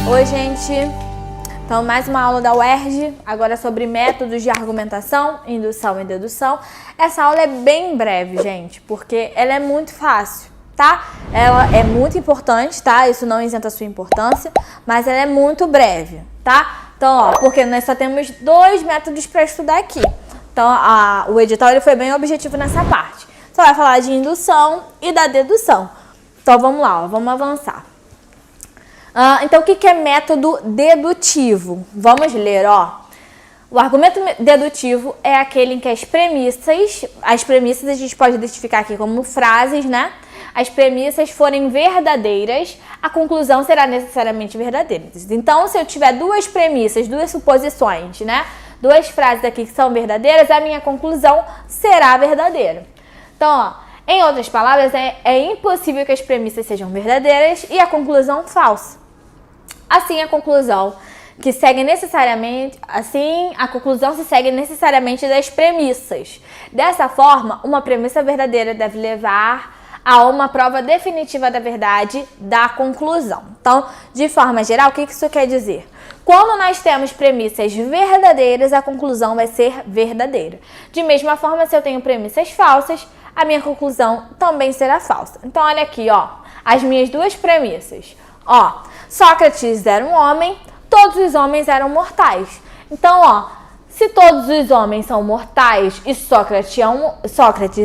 Oi, gente! Então, mais uma aula da UERJ, agora sobre métodos de argumentação, indução e dedução. Essa aula é bem breve, gente, porque ela é muito fácil, tá? Ela é muito importante, tá? Isso não isenta a sua importância, mas ela é muito breve, tá? Então, ó, porque nós só temos 2 métodos para estudar aqui. Então, o edital ele foi bem objetivo nessa parte. Só vai falar de indução e da dedução. Então, vamos lá, ó, vamos avançar. Então, o que é método dedutivo? Vamos ler, ó. O argumento dedutivo é aquele em que as premissas a gente pode identificar aqui como frases, né? As premissas forem verdadeiras, a conclusão será necessariamente verdadeira. Então, se eu tiver 2 premissas, 2 suposições, né? 2 frases aqui que são verdadeiras, a minha conclusão será verdadeira. Então, ó, em outras palavras, é impossível que as premissas sejam verdadeiras e a conclusão falsa. Assim, a conclusão se segue necessariamente das premissas. Dessa forma, uma premissa verdadeira deve levar a uma prova definitiva da verdade da conclusão. Então, de forma geral, o que isso quer dizer? Quando nós temos premissas verdadeiras, a conclusão vai ser verdadeira. De mesma forma, se eu tenho premissas falsas, a minha conclusão também será falsa. Então, olha aqui, ó, as minhas 2 premissas. Ó, Sócrates era um homem, todos os homens eram mortais. Então, ó, se todos os homens são mortais e Sócrates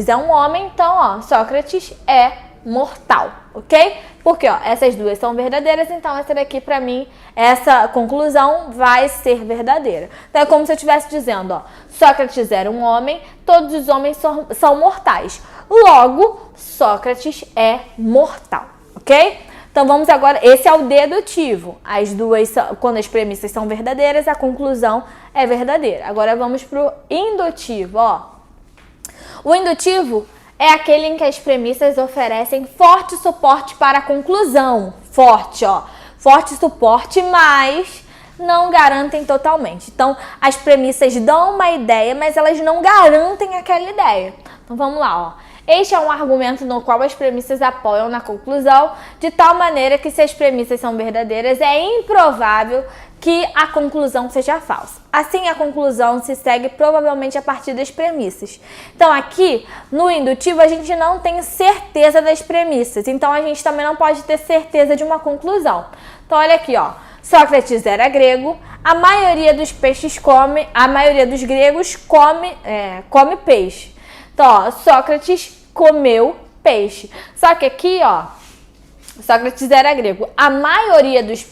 é um homem, então, ó, Sócrates é mortal, ok? Porque, ó, essas 2 são verdadeiras, então essa daqui, pra mim, essa conclusão vai ser verdadeira. Então, é como se eu estivesse dizendo, ó, Sócrates era um homem, todos os homens são mortais. Logo, Sócrates é mortal, ok? Então, vamos agora, esse é o dedutivo. As 2, quando as premissas são verdadeiras, a conclusão é verdadeira. Agora, vamos para o indutivo, ó. O indutivo é aquele em que as premissas oferecem forte suporte para a conclusão. Forte, ó. Forte suporte, mas não garantem totalmente. Então, as premissas dão uma ideia, mas elas não garantem aquela ideia. Então, vamos lá, ó. Este é um argumento no qual as premissas apoiam na conclusão, de tal maneira que, se as premissas são verdadeiras, é improvável que a conclusão seja falsa. Assim, a conclusão se segue provavelmente a partir das premissas. Então, aqui, no indutivo, a gente não tem certeza das premissas. Então, a gente também não pode ter certeza de uma conclusão. Então, olha aqui, ó. Sócrates era grego, a maioria dos gregos come peixe. Então, ó, Sócrates comeu peixe. Só que aqui, ó, Sócrates era grego. A maioria dos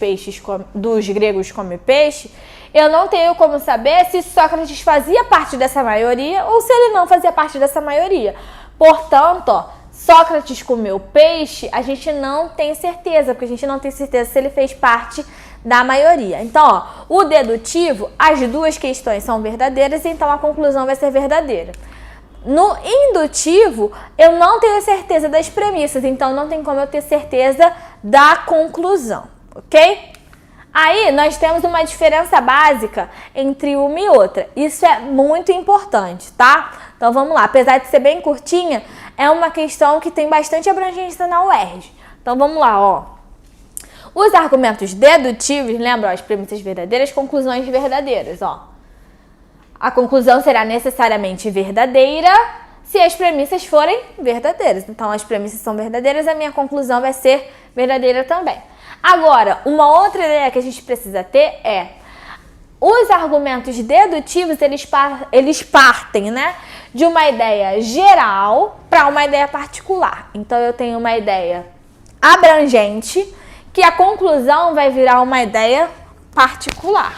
gregos come peixe. Eu não tenho como saber se Sócrates fazia parte dessa maioria ou se ele não fazia parte dessa maioria. Portanto, ó, Sócrates comeu peixe, a gente não tem certeza, porque a gente não tem certeza se ele fez parte da maioria. Então, ó, o dedutivo, as 2 questões são verdadeiras, então a conclusão vai ser verdadeira. No indutivo, eu não tenho certeza das premissas, então não tem como eu ter certeza da conclusão, ok? Aí, nós temos uma diferença básica entre uma e outra. Isso é muito importante, tá? Então, vamos lá. Apesar de ser bem curtinha, é uma questão que tem bastante abrangência na UERJ. Então, vamos lá, ó. Os argumentos dedutivos, lembra, ó, as premissas verdadeiras, conclusões verdadeiras, ó. A conclusão será necessariamente verdadeira se as premissas forem verdadeiras. Então, as premissas são verdadeiras, a minha conclusão vai ser verdadeira também. Agora, uma outra ideia que a gente precisa ter é: os argumentos dedutivos, eles partem, né, de uma ideia geral para uma ideia particular. Então, eu tenho uma ideia abrangente que a conclusão vai virar uma ideia particular.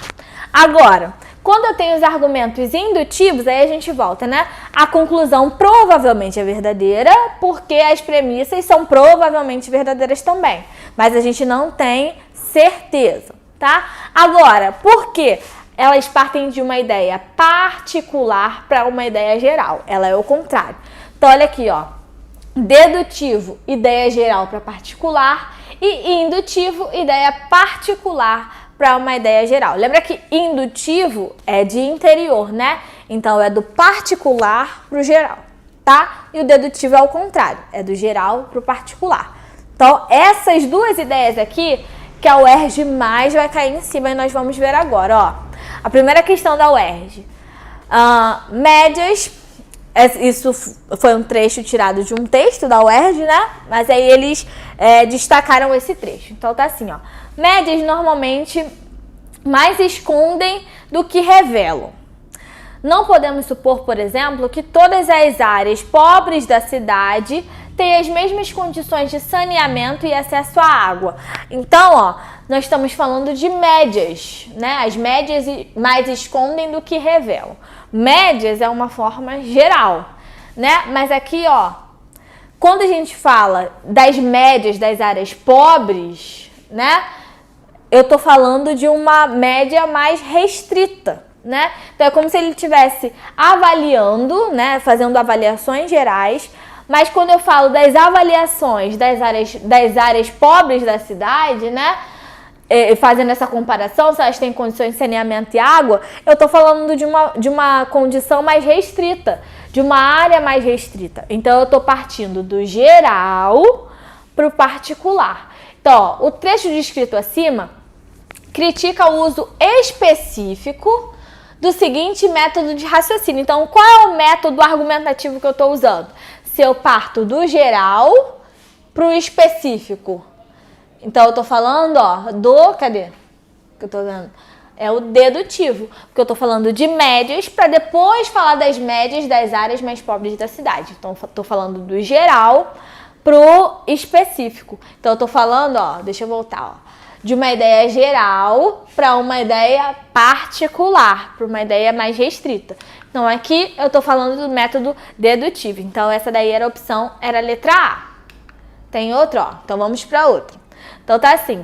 Agora, quando eu tenho os argumentos indutivos, aí a gente volta, né? A conclusão provavelmente é verdadeira, porque as premissas são provavelmente verdadeiras também. Mas a gente não tem certeza, tá? Agora, por que elas partem de uma ideia particular para uma ideia geral? Ela é o contrário. Então, olha aqui, ó. Dedutivo, ideia geral para particular, e indutivo, ideia particular para uma ideia geral. Lembra que indutivo é de interior, né? Então, é do particular para o geral, tá? E o dedutivo é o contrário, é do geral para o particular. Então, essas 2 ideias aqui, que a UERJ mais vai cair em cima e nós vamos ver agora, ó. A primeira questão da UERJ. Médias, isso foi um trecho tirado de um texto da UERJ, né? Mas aí eles destacaram esse trecho. Então tá assim, ó. Médias normalmente mais escondem do que revelam. Não podemos supor, por exemplo, que todas as áreas pobres da cidade têm as mesmas condições de saneamento e acesso à água. Então, ó, nós estamos falando de médias, né? As médias mais escondem do que revelam. Médias é uma forma geral, né? Mas aqui, ó, quando a gente fala das médias das áreas pobres, né? Eu tô falando de uma média mais restrita, né? Então é como se ele estivesse avaliando, né? Fazendo avaliações gerais, mas quando eu falo das avaliações das áreas pobres da cidade, né? Fazendo essa comparação, se elas têm condições de saneamento e água, eu tô falando de uma condição mais restrita, de uma área mais restrita. Então eu tô partindo do geral para o particular. Então, ó, o trecho descrito acima critica o uso específico do seguinte método de raciocínio. Então, qual é o método argumentativo que eu estou usando? Se eu parto do geral para o específico. Então, eu estou falando, ó, cadê? Que eu tô dando? É o dedutivo, porque eu estou falando de médias para depois falar das médias das áreas mais pobres da cidade. Então, eu estou falando do geral pro específico. Então, eu estou falando, ó, deixa eu voltar, ó, de uma ideia geral para uma ideia particular, para uma ideia mais restrita. Então, aqui eu estou falando do método dedutivo. Então, essa daí era a opção, era a letra A. Tem outra, ó. Então, vamos para outra. Então, tá assim.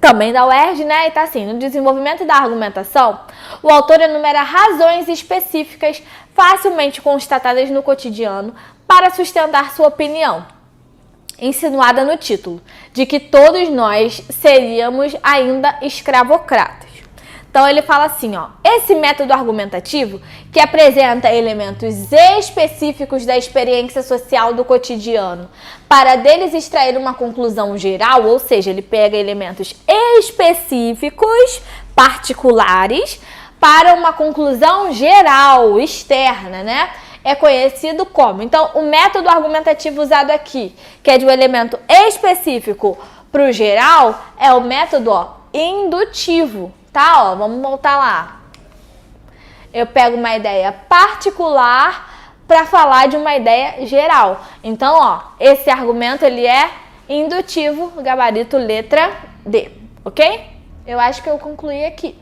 Também da UERJ, né? E tá assim, no desenvolvimento da argumentação, o autor enumera razões específicas facilmente constatadas no cotidiano para sustentar sua opinião, insinuada no título, de que todos nós seríamos ainda escravocratas. Então ele fala assim, ó, esse método argumentativo que apresenta elementos específicos da experiência social do cotidiano para deles extrair uma conclusão geral, ou seja, ele pega elementos específicos, particulares, para uma conclusão geral, externa, né? É conhecido como. Então, o método argumentativo usado aqui, que é de um elemento específico para o geral, é o método, ó, indutivo, tá? Ó, vamos voltar lá. Eu pego uma ideia particular para falar de uma ideia geral. Então, ó, esse argumento ele é indutivo, gabarito letra D, ok? Eu acho que eu concluí aqui.